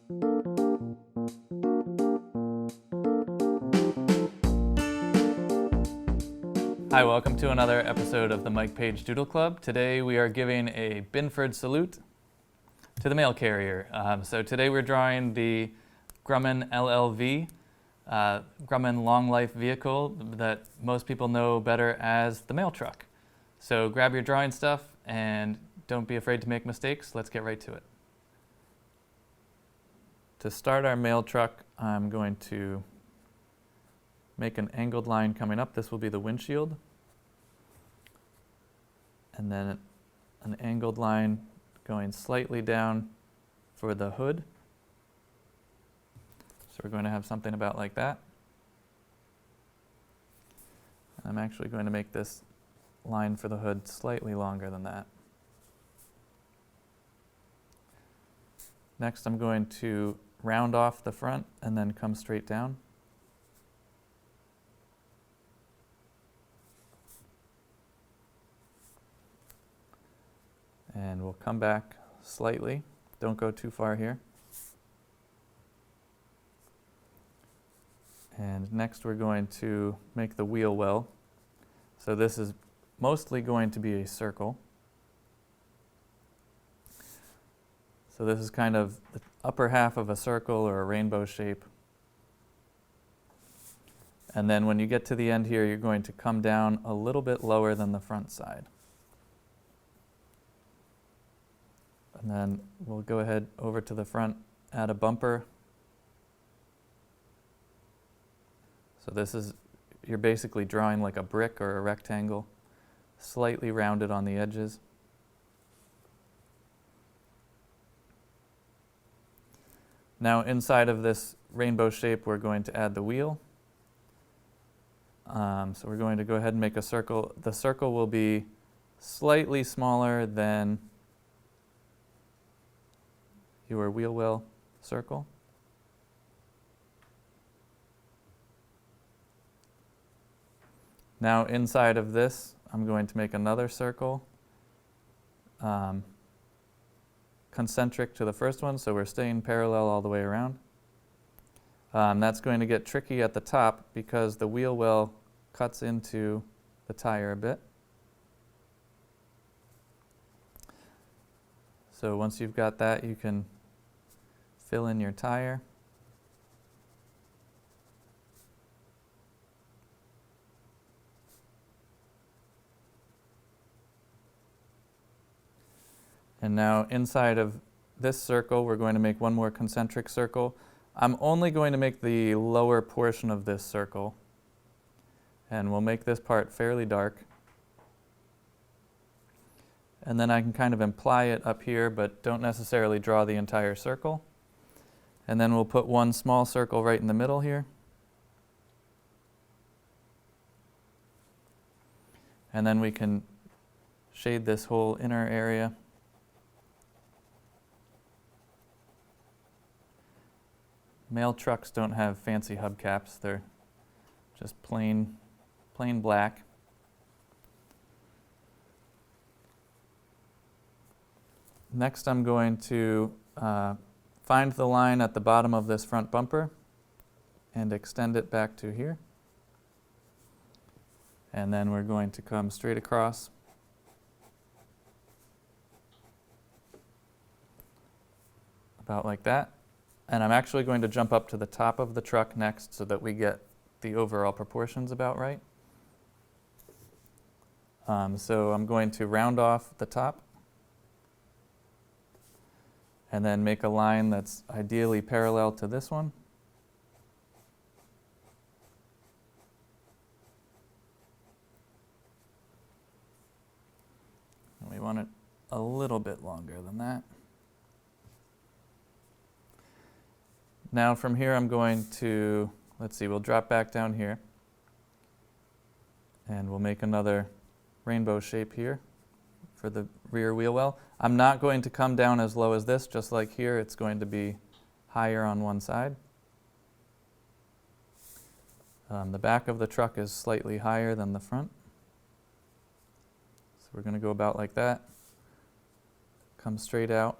Hi, welcome to another episode of the Paige Doodle Club. Today we are giving a Binford salute to the mail carrier. So today we're drawing the Grumman LLV, Grumman Long Life Vehicle that most people know better as the mail truck. So grab your drawing stuff and don't be afraid to make mistakes. Let's get right to it. To start our mail truck, I'm going to make an angled line coming up. This will be the windshield. And then an angled line going slightly down for the hood. So we're going to have something about like that. I'm actually going to make this line for the hood slightly longer than that. Next, I'm going to round off the front and then come straight down. And we'll come back slightly. Don't go too far here. And next we're going to make the wheel well. So this is mostly going to be a circle. So this is kind of the upper half of a circle or a rainbow shape. And then when you get to the end here, you're going to come down a little bit lower than the front side. And then we'll go ahead over to the front, add a bumper. So this is, you're basically drawing like a brick or a rectangle, slightly rounded on the edges. Now inside of this rainbow shape, we're going to add the wheel. So we're going to go ahead and make a circle. The circle will be slightly smaller than your wheel well circle. Now inside of this, I'm going to make another circle concentric to the first one, so we're staying parallel all the way around. That's going to get tricky at the top because the wheel well cuts into the tire a bit. So once you've got that, you can fill in your tire. And now inside of this circle, we're going to make one more concentric circle. I'm only going to make the lower portion of this circle. And we'll make this part fairly dark. And then I can kind of imply it up here, but don't necessarily draw the entire circle. And then we'll put one small circle right in the middle here. And then we can shade this whole inner area. Mail trucks don't have fancy hubcaps. They're just plain black. Next, I'm going to find the line at the bottom of this front bumper and extend it back to here. And then we're going to come straight across. About like that. And I'm actually going to jump up to the top of the truck next so that we get the overall proportions about right. So I'm going to round off the top and then make a line that's ideally parallel to this one. And we want it a little bit longer than that. Now from here I'm going to, we'll drop back down here and we'll make another rainbow shape here for the rear wheel well. I'm not going to come down as low as this, just like here, it's going to be higher on one side. The back of the truck is slightly higher than the front. So we're going to go about like that. Come straight out.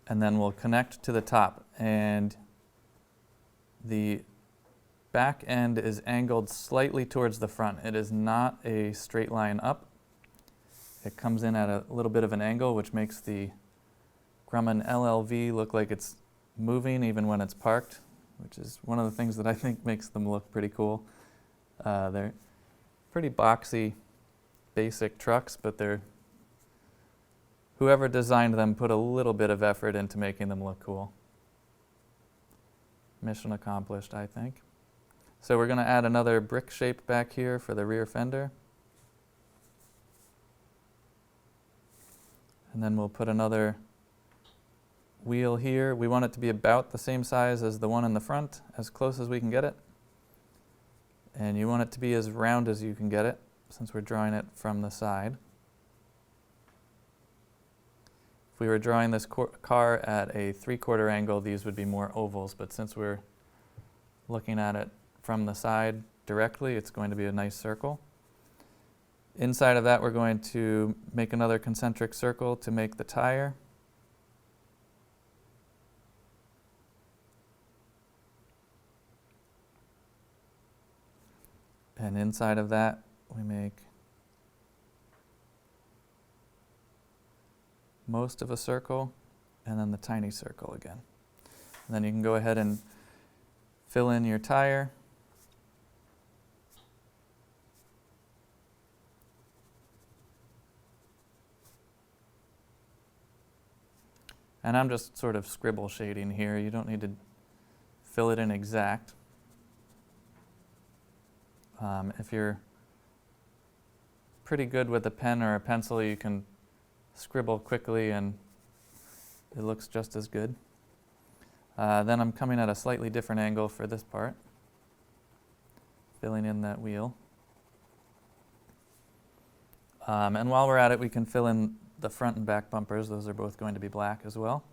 and then we'll connect to the top. And the back end is angled slightly towards the front. It is not a straight line up. It comes in at a little bit of an angle, which makes the Grumman LLV look like it's moving even when it's parked, which is one of the things that I think makes them look pretty cool. They're pretty boxy, basic trucks, but whoever designed them put a little bit of effort into making them look cool. Mission accomplished, I think. So we're going to add another brick shape back here for the rear fender. And then we'll put another wheel here. We want it to be about the same size as the one in the front, as close as we can get it. And you want it to be as round as you can get it, since we're drawing it from the side. If we were drawing this car at a 3/4 angle, these would be more ovals, but since we're looking at it from the side directly, it's going to be a nice circle. Inside of that, we're going to make another concentric circle to make the tire. And inside of that, we make most of a circle, and then the tiny circle again. And then you can go ahead and fill in your tire. And I'm just sort of scribble shading here. You don't need to fill it in exact. If you're pretty good with a pen or a pencil, you can scribble quickly and it looks just as good. Then I'm coming at a slightly different angle for this part, filling in that wheel. And while we're at it, we can fill in the front and back bumpers. Those are both going to be black as well.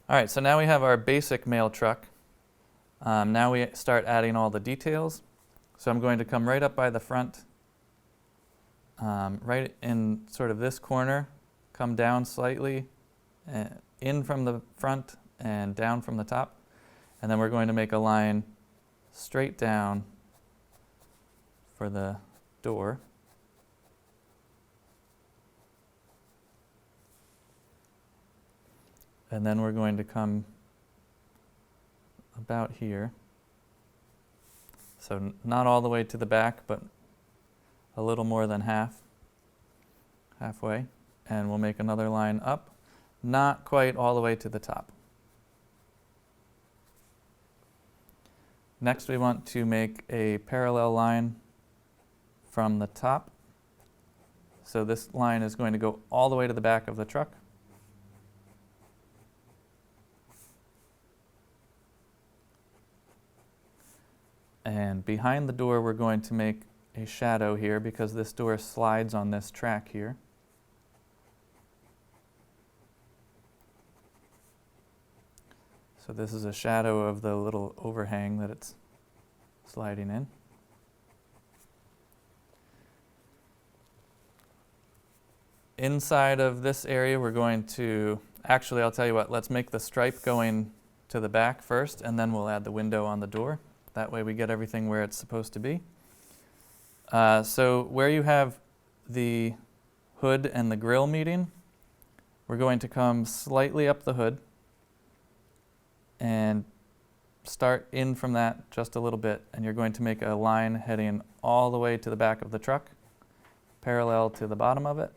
All right, so now we have our basic mail truck. Now we start adding all the details. So I'm going to come right up by the front, right in sort of this corner, come down slightly, in from the front and down from the top. And then we're going to make a line straight down for the door. And then we're going to come about here. So not all the way to the back, but a little more than halfway. And we'll make another line up, not quite all the way to the top. Next, we want to make a parallel line from the top. So this line is going to go all the way to the back of the truck. And behind the door, we're going to make a shadow here because this door slides on this track here. So this is a shadow of the little overhang that it's sliding in. Inside of this area, we're going to, actually, I'll tell you what, let's make the stripe going to the back first, and then we'll add the window on the door. That way we get everything where it's supposed to be. So where you have the hood and the grille meeting, we're going to come slightly up the hood and start in from that just a little bit, and you're going to make a line heading all the way to the back of the truck, parallel to the bottom of it.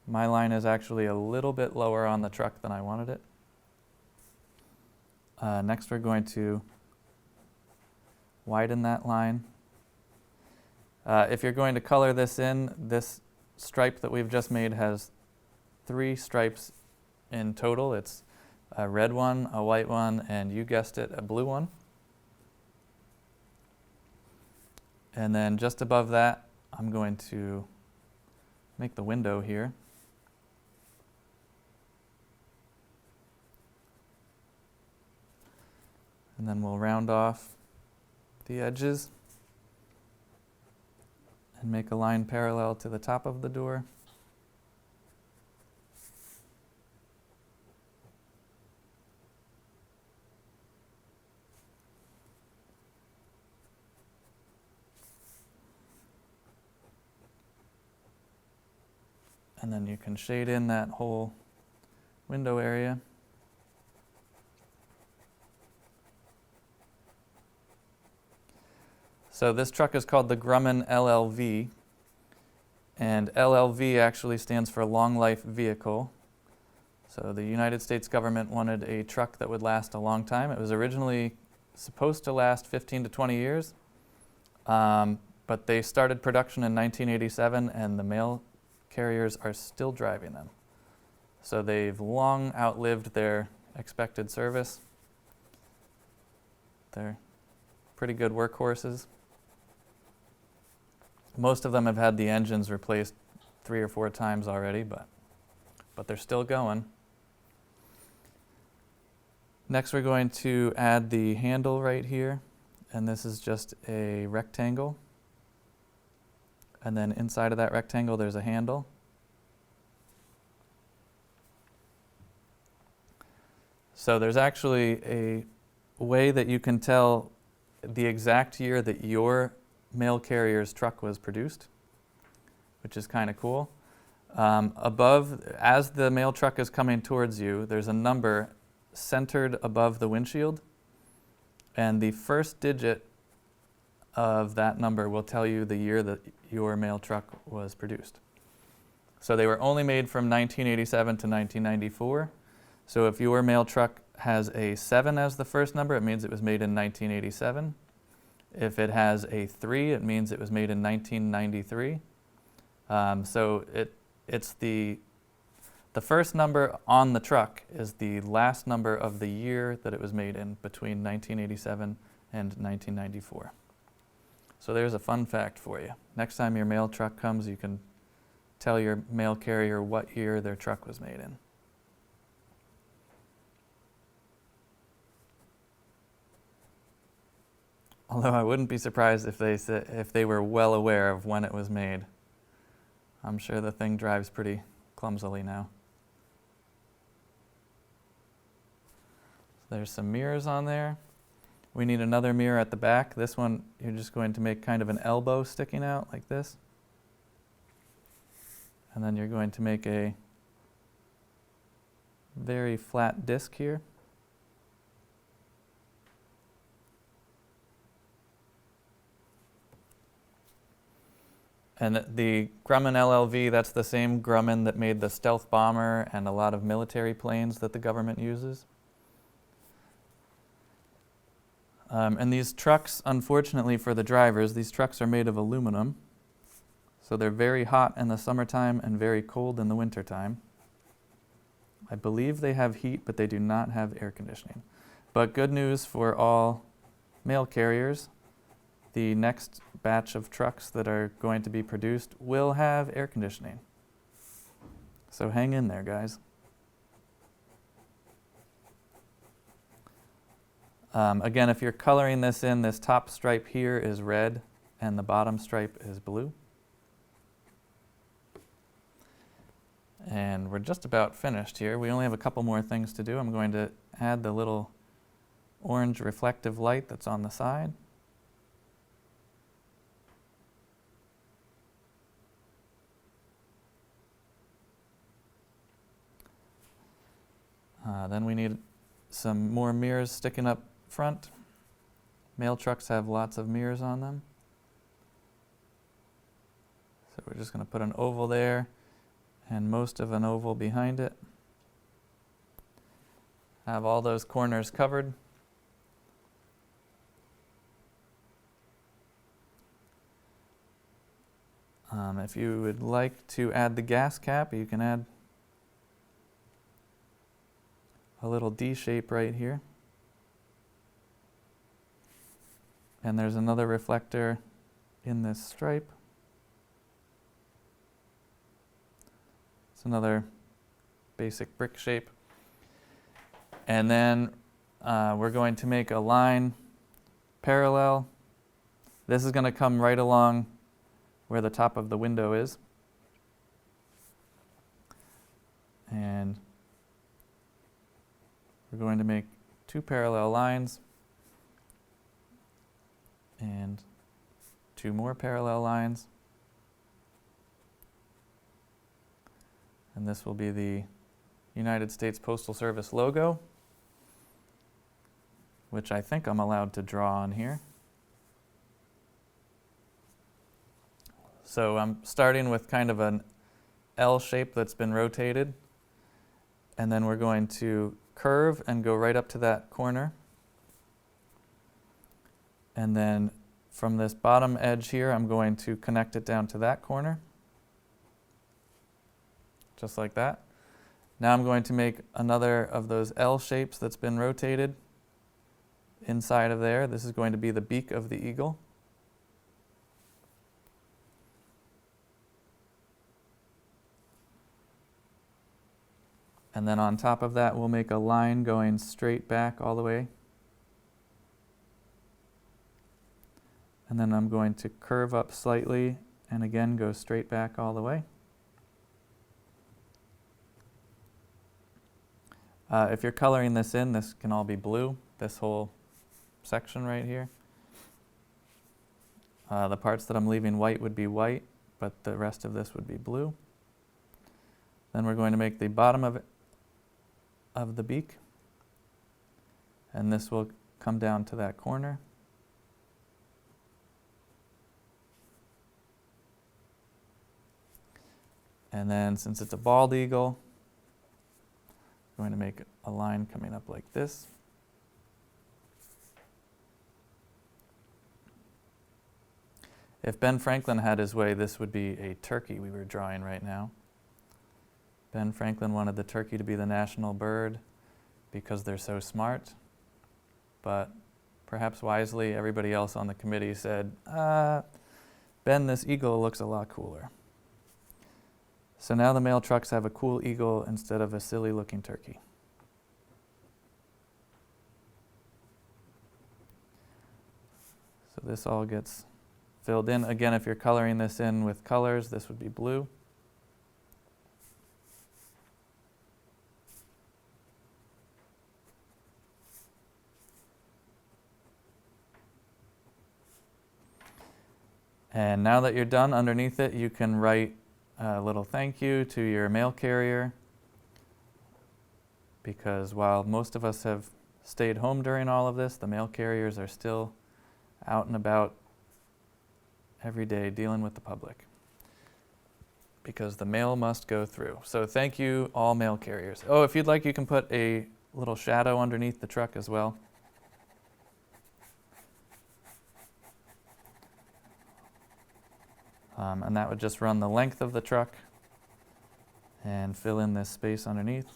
My line is actually a little bit lower on the truck than I wanted it. Next, we're going to widen that line. If you're going to color this in, this stripe that we've just made has 3 stripes in total. It's a red one, a white one, and you guessed it, a blue one. And then just above that, I'm going to make the window here. And then we'll round off the edges and make a line parallel to the top of the door. And then you can shade in that whole window area. So this truck is called the Grumman LLV, and LLV actually stands for Long Life Vehicle. So the United States government wanted a truck that would last a long time. It was originally supposed to last 15 to 20 years, but they started production in 1987, and the mail carriers are still driving them. So they've long outlived their expected service. They're pretty good workhorses. Most of them have had the engines replaced 3 or 4 times already, but they're still going. Next, we're going to add the handle right here, and this is just a rectangle. And then inside of that rectangle, there's a handle. So there's actually a way that you can tell the exact year that your mail carrier's truck was produced, which is kind of cool. Above, as the mail truck is coming towards you, there's a number centered above the windshield, and the first digit of that number will tell you the year that your mail truck was produced. So they were only made from 1987 to 1994. So if your mail truck has a 7 as the first number, it means it was made in 1987. If it has a 3, it means it was made in 1993. So it's the first number on the truck is the last number of the year that it was made in between 1987 and 1994. So there's a fun fact for you. Next time your mail truck comes, you can tell your mail carrier what year their truck was made in. Although I wouldn't be surprised if they were well aware of when it was made. I'm sure the thing drives pretty clumsily now. So there's some mirrors on there. We need another mirror at the back. This one, you're just going to make kind of an elbow sticking out like this. And then you're going to make a very flat disc here. And the Grumman LLV, that's the same Grumman that made the stealth bomber and a lot of military planes that the government uses. And these trucks, unfortunately for the drivers, these trucks are made of aluminum. So they're very hot in the summertime and very cold in the wintertime. I believe they have heat, but they do not have air conditioning. But good news for all mail carriers, the next batch of trucks that are going to be produced will have air conditioning. So hang in there, guys. Again, if you're coloring this in, this top stripe here is red and the bottom stripe is blue. And we're just about finished here. We only have a couple more things to do. I'm going to add the little orange reflective light that's on the side. Then we need some more mirrors sticking up front. Mail trucks have lots of mirrors on them. So we're just going to put an oval there and most of an oval behind it. Have all those corners covered. If you would like to add the gas cap, you can add a little D shape right here. And there's another reflector in this stripe. It's another basic brick shape. And then we're going to make a line parallel This is going to come right along where the top of the window is. And we're going to make 2 parallel lines and 2 more parallel lines. And this will be the United States Postal Service logo, which I think I'm allowed to draw on here. So I'm starting with kind of an L shape that's been rotated, and then we're going to curve and go right up to that corner. And then from this bottom edge here, I'm going to connect it down to that corner, just like that. Now I'm going to make another of those L shapes that's been rotated inside of there. This is going to be the beak of the eagle. And then on top of that, we'll make a line going straight back all the way. And then I'm going to curve up slightly and again go straight back all the way. If you're coloring this in, this can all be blue, this whole section right here. The parts that I'm leaving white would be white, but the rest of this would be blue. Then we're going to make the bottom of the beak, and this will come down to that corner. And then since it's a bald eagle, I'm going to make a line coming up like this. If Ben Franklin had his way, this would be a turkey we were drawing right now. Ben Franklin wanted the turkey to be the national bird because they're so smart, but perhaps wisely everybody else on the committee said, Ben, this eagle looks a lot cooler. So now the mail trucks have a cool eagle instead of a silly looking turkey. So this all gets filled in. Again, if you're coloring this in with colors, this would be blue. And now that you're done, underneath it, you can write a little thank you to your mail carrier, because while most of us have stayed home during all of this, the mail carriers are still out and about every day dealing with the public, because the mail must go through. So thank you, all mail carriers. Oh, if you'd like, you can put a little shadow underneath the truck as well. And that would just run the length of the truck and fill in this space underneath.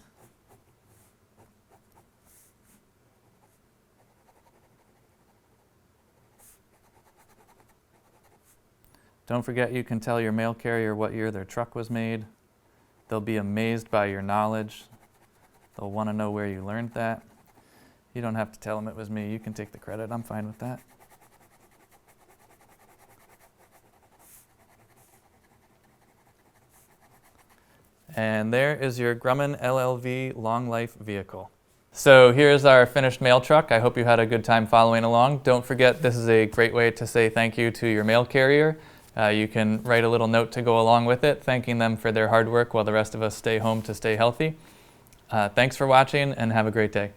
Don't forget, you can tell your mail carrier what year their truck was made. They'll be amazed by your knowledge. They'll want to know where you learned that. You don't have to tell them it was me. You can take the credit. I'm fine with that. And there is your Grumman LLV long life vehicle. So here's our finished mail truck. I hope you had a good time following along. Don't forget, this is a great way to say thank you to your mail carrier. You can write a little note to go along with it, thanking them for their hard work while the rest of us stay home to stay healthy. Thanks for watching and have a great day.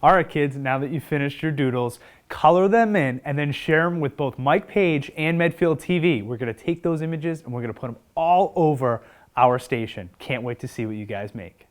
All right, kids, now that you've finished your doodles, color them in and then share them with both Mike Paige and Medfield TV. We're going to take those images and we're going to put them all over our station. Can't wait to see what you guys make.